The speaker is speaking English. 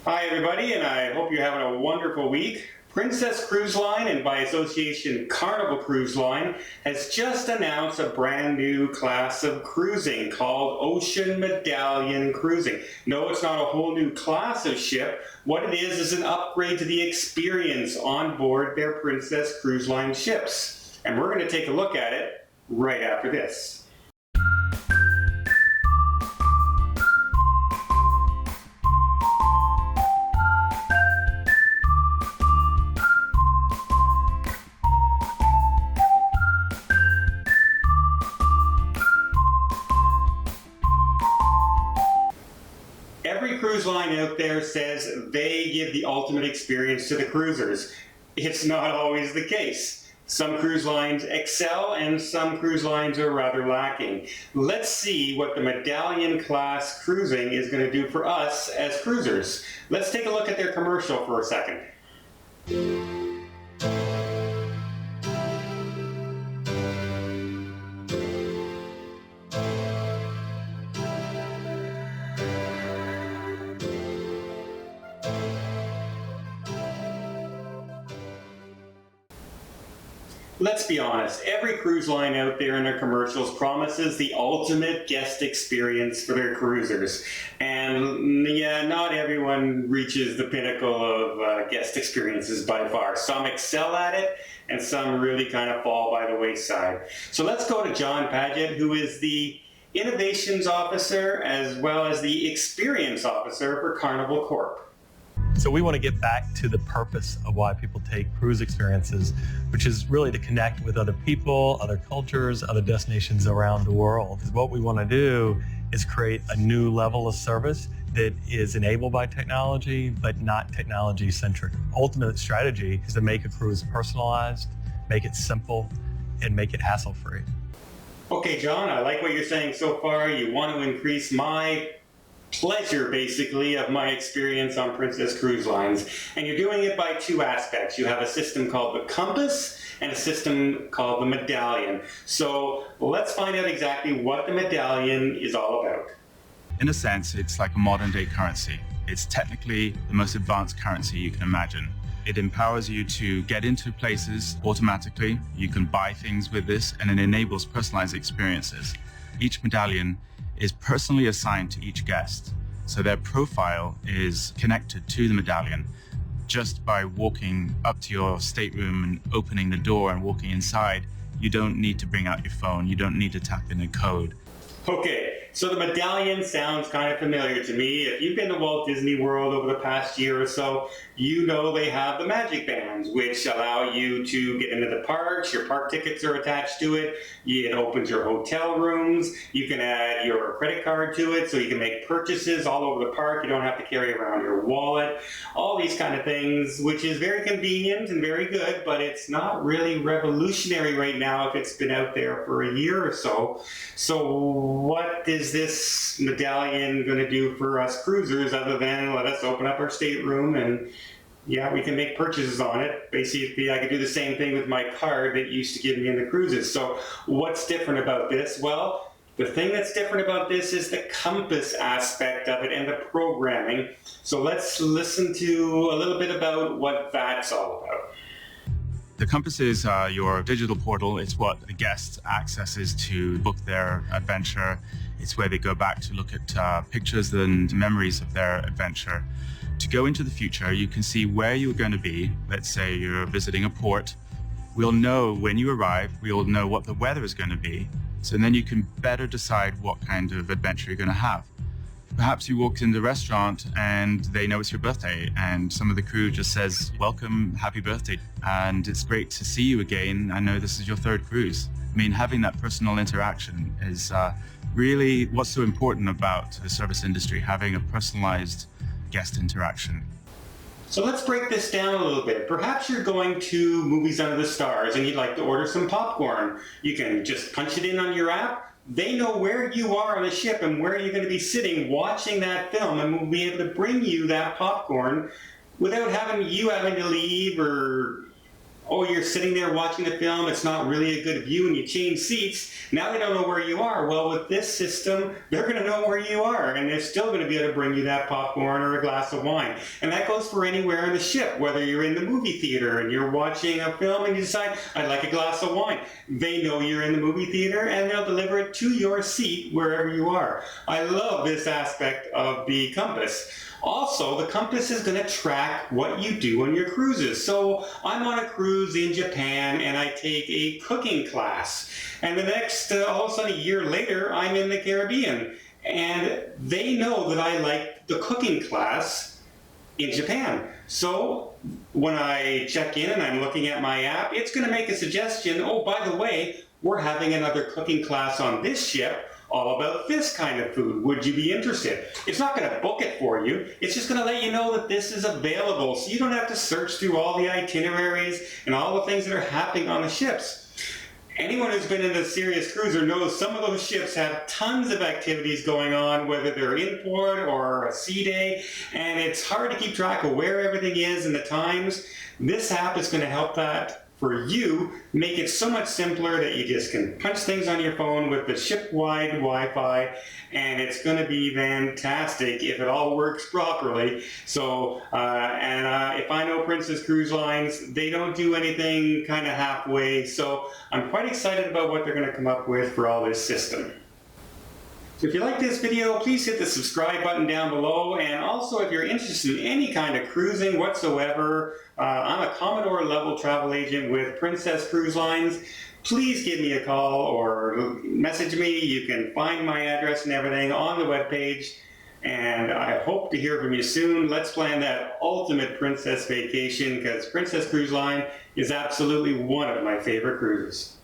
Hi everybody, and I hope you're having a wonderful week. Princess Cruise Line, and by association Carnival Cruise Line, has just announced a brand new class of cruising called Ocean Medallion Cruising. No, it's not a whole new class of ship. What it is an upgrade to the experience on board their Princess Cruise Line ships. And we're going to take a look at it right after this. Every cruise line out there says they give the ultimate experience to the cruisers. It's not always the case. Some cruise lines excel and some cruise lines are rather lacking. Let's see what the Medallion class cruising is going to do for us as cruisers. Let's take a look at their commercial for a second. Let's be honest, every cruise line out there in their commercials promises the ultimate guest experience for their cruisers. And yeah, not everyone reaches the pinnacle of guest experiences by far. Some excel at it, and some really kind of fall by the wayside. So let's go to John Padgett, who is the Innovations Officer as well as the Experience Officer for Carnival Corp. So we want to get back to the purpose of why people take cruise experiences, which is really to connect with other people, other cultures, other destinations around the world. What we want to do is create a new level of service that is enabled by technology, but not technology centric. Ultimate strategy is to make a cruise personalized, make it simple, and make it hassle free. Okay, John, I like what you're saying so far. You want to increase my pleasure, basically, of my experience on Princess Cruise Lines. And you're doing it by two aspects. You have a system called the Compass and a system called the Medallion. So let's find out exactly what the Medallion is all about. In a sense, it's like a modern day currency. It's technically the most advanced currency you can imagine. It empowers you to get into places automatically. You can buy things with this, and it enables personalized experiences. Each medallion is personally assigned to each guest. So their profile is connected to the medallion. Just by walking up to your stateroom and opening the door and walking inside, you don't need to bring out your phone. You don't need to tap in a code. Okay, so the Medallion sounds kind of familiar to me. If you've been to Walt Disney World over the past year or so, you know they have the magic bands, which allow you to get into the parks. Your park tickets are attached to it. It opens your hotel rooms. You can add your credit card to it, so you can make purchases all over the park. You don't have to carry around your wallet. All these kind of things, which is very convenient and very good, but it's not really revolutionary right now if it's been out there for a year or so. So what is this Medallion going to do for us cruisers other than let us open up our stateroom and yeah, we can make purchases on it. Basically, I could do the same thing with my card that used to give me in the cruises. So what's different about this? Well, the thing that's different about this is the Compass aspect of it and the programming. So let's listen to a little bit about what that's all about. The Compass is your digital portal. It's what the guest accesses to book their adventure. It's where they go back to look at pictures and memories of their adventure. To go into the future, you can see where you're going to be. Let's say you're visiting a port. We'll know when you arrive. We'll know what the weather is going to be. So then you can better decide what kind of adventure you're going to have. Perhaps you walked in the restaurant and they know it's your birthday, and some of the crew just says, "Welcome, happy birthday, and it's great to see you again. I know this is your third cruise." I mean, having that personal interaction is really what's so important about the service industry, having a personalized guest interaction. So let's break this down a little bit. Perhaps you're going to Movies Under the Stars and you'd like to order some popcorn. You can just punch it in on your app. They know where you are on the ship and where you're going to be sitting watching that film, and will be able to bring you that popcorn without having to leave or oh, you're sitting there watching the film, it's not really a good view, and you change seats, now they don't know where you are. Well, with this system, they're going to know where you are, and they're still going to be able to bring you that popcorn or a glass of wine. And that goes for anywhere on the ship, whether you're in the movie theater and you're watching a film and you decide, I'd like a glass of wine. They know you're in the movie theater, and they'll deliver it to your seat wherever you are. I love this aspect of the compass. Also, the compass is going to track what you do on your cruises. So I'm on a cruise in Japan and I take a cooking class. And the next, all of a sudden a year later, I'm in the Caribbean. And they know that I like the cooking class in Japan. So when I check in and I'm looking at my app, it's going to make a suggestion, oh, by the way, we're having another cooking class on this ship all about this kind of food. Would you be interested? It's not going to book it for you. It's just going to let you know that this is available, so you don't have to search through all the itineraries and all the things that are happening on the ships. Anyone who's been in a serious cruiser knows some of those ships have tons of activities going on, whether they're in port or a sea day, and it's hard to keep track of where everything is and the times. This app is going to help that for you, make it so much simpler that you just can punch things on your phone with the ship-wide Wi-Fi, and it's going to be fantastic if it all works properly. So, if I know Princess Cruise Lines, they don't do anything kind of halfway, so I'm quite excited about what they're going to come up with for all this system. So if you like this video, please hit the subscribe button down below, and also if you're interested in any kind of cruising whatsoever, I'm a Commodore level travel agent with Princess Cruise Lines. Please give me a call or message me. You can find my address and everything on the webpage, and I hope to hear from you soon. Let's plan that ultimate princess vacation, because Princess Cruise Line is absolutely one of my favorite cruises.